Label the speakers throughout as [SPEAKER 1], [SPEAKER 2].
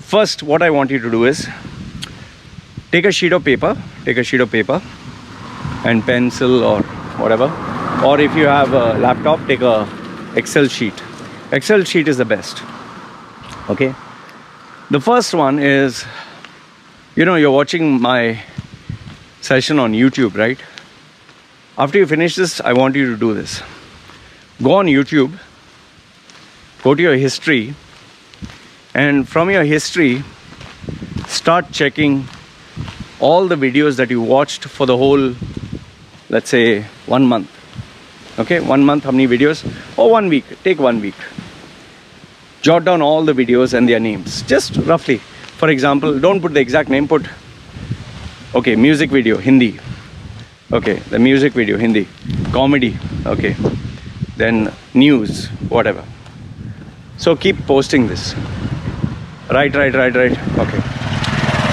[SPEAKER 1] First, what I want you to do is take a sheet of paper and pencil or whatever, or if you have a laptop, take a Excel sheet. Excel sheet is the best. Okay, the first one is, you're watching my session on YouTube, right? After you finish this, I want you to do this. Go on YouTube, go to your history, and from your history start checking all the videos that you watched for the whole, let's say, 1 month. Okay, 1 month, how many videos? Or 1 week, take 1 week. Jot down all the videos and their names, just roughly. For example, don't put the exact name, put, okay, music video, Hindi. Okay, the music video, Hindi. Comedy, okay. Then news, whatever. So keep posting this. Right. Okay.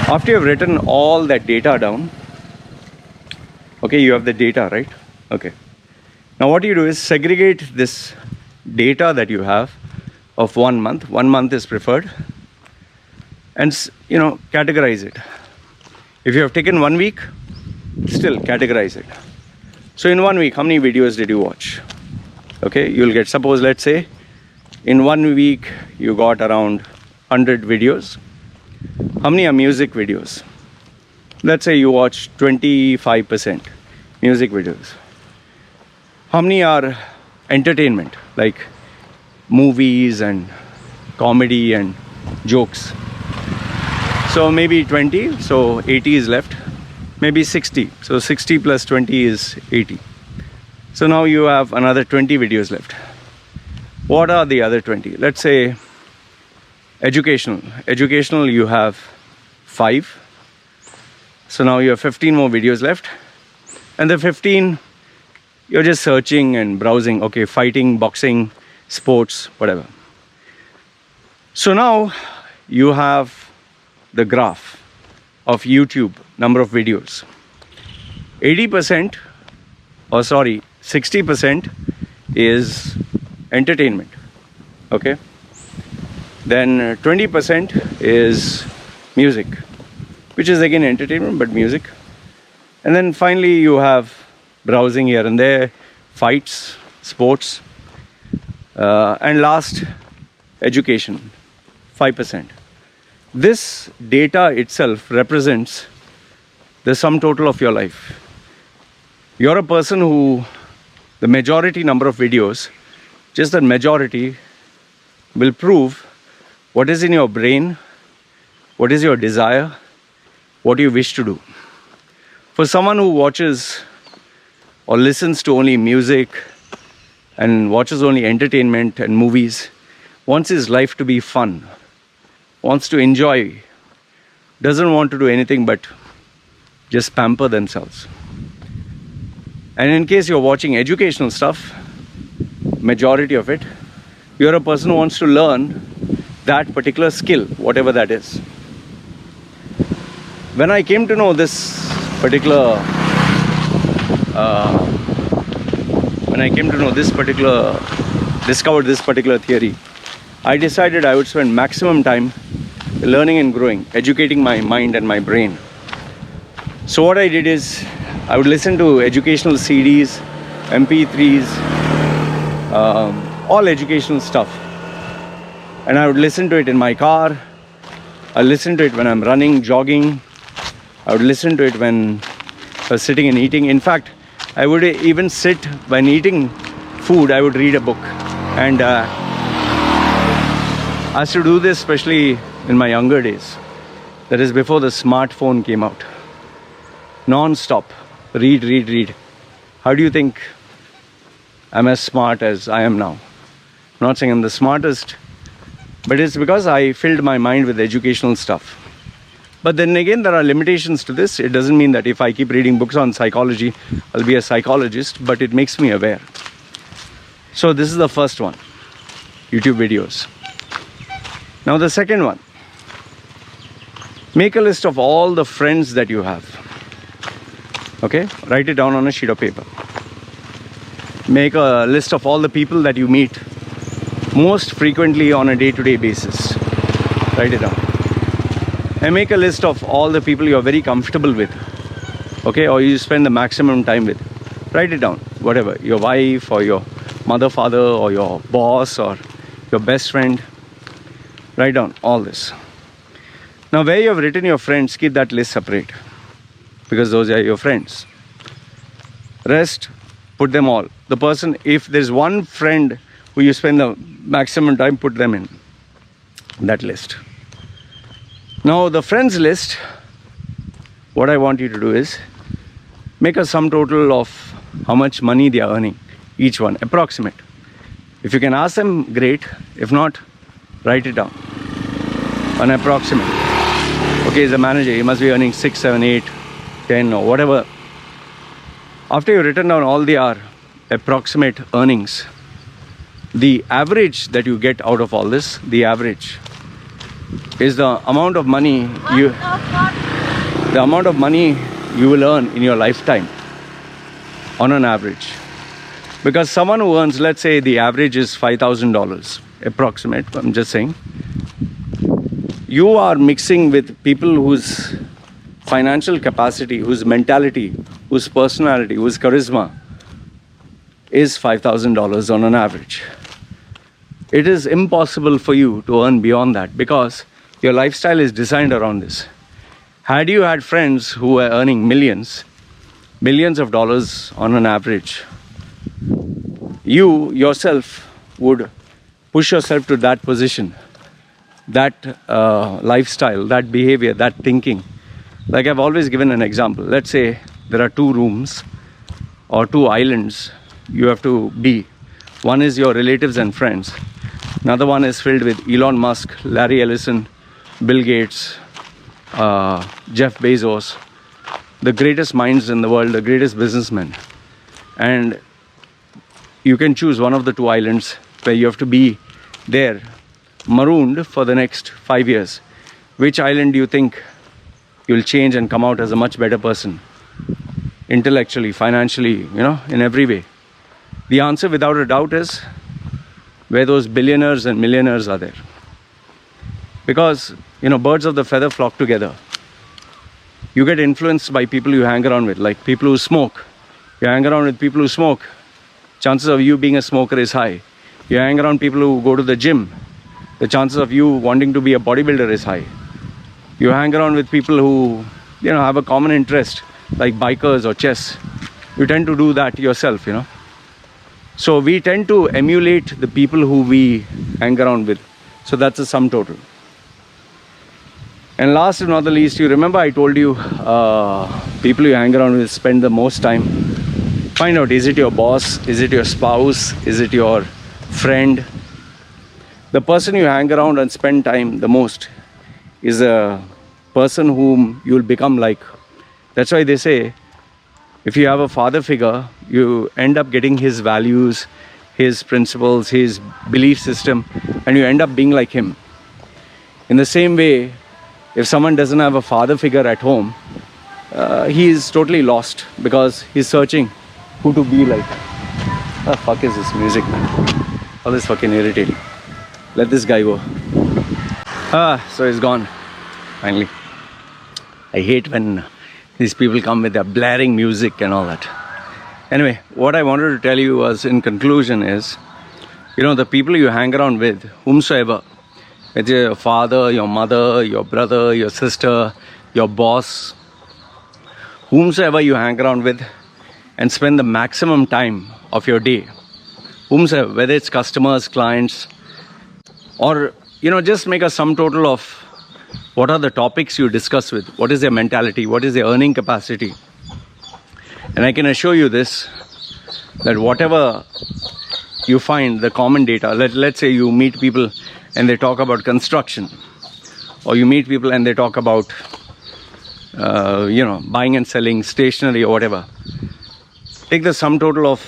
[SPEAKER 1] After you've written all that data down, okay, you have the data, right? Okay. Now what you do is segregate this data that you have of 1 month. 1 month is preferred. And, categorize it. If you have taken 1 week, still categorize it. So in 1 week, how many videos did you watch? Okay, you'll get, suppose, let's say, in 1 week, you got around 100 videos. How many are music videos? Let's say you watch 25% music videos. How many are entertainment, like movies and comedy and jokes? So maybe 20, so 80 is left. Maybe 60, so 60 plus 20 is 80. So now you have another 20 videos left. What are the other 20? Let's say educational you have 5. So now you have 15 more videos left, and the 15 you're just searching and browsing. Okay, fighting, boxing, sports, whatever. So now you have the graph of YouTube number of videos. 60% is entertainment. Okay, then 20% is music, which is again entertainment but music. And then finally you have browsing here and there, fights, sports, and last, education, 5%. This data itself represents the sum total of your life. You're a person who, the majority number of videos, just that majority will prove what is in your brain, what is your desire, what you wish to do. For someone who watches or listens to only music and watches only entertainment and movies, wants his life to be fun, wants to enjoy, doesn't want to do anything but just pamper themselves. And in case you're watching educational stuff, majority of it, you're a person who wants to learn that particular skill, whatever that is. When I came to know this particular discovered this particular theory, I decided I would spend maximum time learning and growing, educating my mind and my brain. So what I did is, I would listen to educational CDs, MP3s, all educational stuff. And I would listen to it in my car. I listen to it when I'm running, jogging. I would listen to it when I was sitting and eating. In fact, I would even sit when eating food, I would read a book. And I used to do this especially in my younger days. That is before the smartphone came out. Non-stop. Read. How do you think I'm as smart as I am now? I'm not saying I'm the smartest, but it's because I filled my mind with educational stuff. But then again, there are limitations to this. It doesn't mean that if I keep reading books on psychology, I'll be a psychologist, but it makes me aware. So this is the first one, YouTube videos. Now the second one, make a list of all the friends that you have. Okay, write it down on a sheet of paper. Make a list of all the people that you meet most frequently on a day-to-day basis. Write it down. and make a list of all the people you're very comfortable with, okay, or you spend the maximum time with. Write it down, whatever, your wife or your mother, father, or your boss or your best friend. Write down all this. Now, where you have written your friends, keep that list separate, because those are your friends. Rest, put them all. The person, if there's one friend who you spend the maximum time, put them in that list. Now, the friends list, what I want you to do is make a sum total of how much money they are earning, each one, approximate. If you can ask them, great. If not, write it down, an approximate. Okay, as a manager, you must be earning 6, 7, 8, 10 or whatever. After you've written down all the approximate earnings, the average that you get out of all this, the average is the amount of money you will earn in your lifetime on an average. Because someone who earns, let's say the average is $5,000, approximate, I'm just saying, you are mixing with people whose financial capacity, whose mentality, whose personality, whose charisma is $5,000 on an average. It is impossible for you to earn beyond that because your lifestyle is designed around this. Had you had friends who were earning millions of dollars on an average, you yourself would push yourself to that position, that lifestyle, that behavior, that thinking. Like I've always given an example. Let's say there are 2 rooms or 2 islands you have to be. One is your relatives and friends. Another one is filled with Elon Musk, Larry Ellison, Bill Gates, Jeff Bezos, the greatest minds in the world, the greatest businessmen. And you can choose one of the 2 islands where you have to be there, marooned for the next 5 years. Which island do you think you'll change and come out as a much better person? Intellectually, financially, in every way. The answer without a doubt is where those billionaires and millionaires are there. Because, birds of the feather flock together. You get influenced by people you hang around with, like people who smoke. You hang around with people who smoke, chances of you being a smoker is high. You hang around people who go to the gym, the chances of you wanting to be a bodybuilder is high. You hang around with people who, have a common interest, like bikers or chess. You tend to do that yourself, So we tend to emulate the people who we hang around with. So that's a sum total. And last but not the least, you remember I told you people you hang around with spend the most time. Find out, is it your boss? Is it your spouse? Is it your friend? The person you hang around and spend time the most is a person whom you'll become like. That's why they say, if you have a father figure, you end up getting his values, his principles, his belief system, and you end up being like him. In the same way, if someone doesn't have a father figure at home, he is totally lost because he's searching who to be like. What the fuck is this music, man? All this fucking irritating. Let this guy go. So he's gone. Finally. I hate when these people come with their blaring music and all that. Anyway, what I wanted to tell you was, in conclusion, is, the people you hang around with, whomsoever, it's your father, your mother, your brother, your sister, your boss, whomsoever you hang around with and spend the maximum time of your day, whomsoever, whether it's customers, clients, or, just make a sum total of what are the topics you discuss with, what is their mentality, what is their earning capacity. And I can assure you this, that whatever you find, the common data, let's say you meet people and they talk about construction, or you meet people and they talk about, buying and selling stationery or whatever. Take the sum total of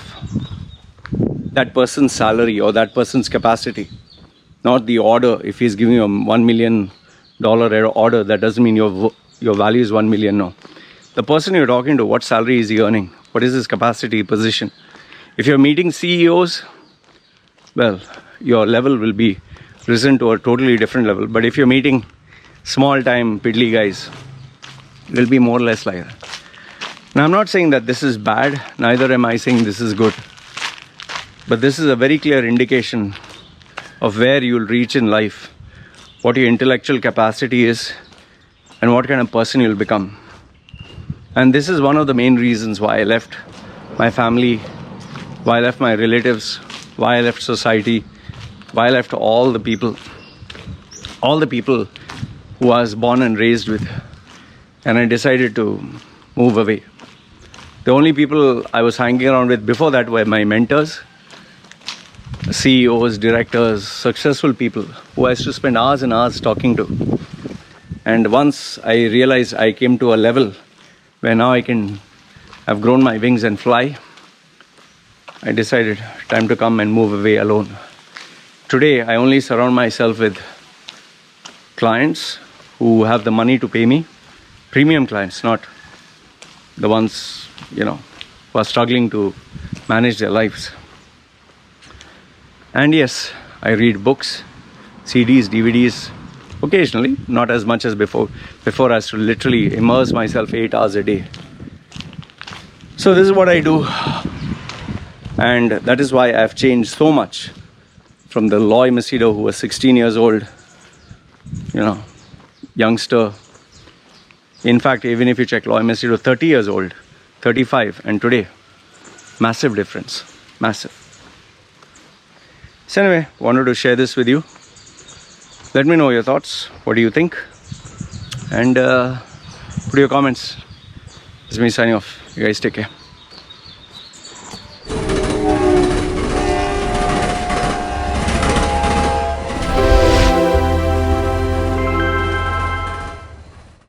[SPEAKER 1] that person's salary or that person's capacity, not the order. If he's giving you a $1 million order, that doesn't mean your value is 1 million. No. The person you're talking to, what salary is he earning? What is his capacity, position? If you're meeting CEOs, well, your level will be risen to a totally different level. But if you're meeting small time piddly guys. It will be more or less like that. Now, I'm not saying that this is bad, neither am I saying this is good. But this is a very clear indication of where you'll reach in life, what your intellectual capacity is, and what kind of person you'll become. And this is one of the main reasons why I left my family, why I left my relatives, why I left society, why I left all the people who I was born and raised with, and I decided to move away. The only people I was hanging around with before that were my mentors, CEOs, directors, successful people who I used to spend hours and hours talking to. And once I realized I came to a level where now I've grown my wings and fly, I decided time to come and move away alone. Today, I only surround myself with clients who have the money to pay me, premium clients, not the ones, who are struggling to manage their lives. And yes, I read books, CDs, DVDs, occasionally, not as much as before. Before, I used to literally immerse myself 8 hours a day. So this is what I do. And that is why I've changed so much from the Loy Macedo, who was 16 years old, youngster. In fact, even if you check Loy Macedo, 30 years old, 35, and today, massive difference, massive. So anyway, wanted to share this with you. Let me know your thoughts. What do you think? And put your comments. This is me signing off. You guys take care.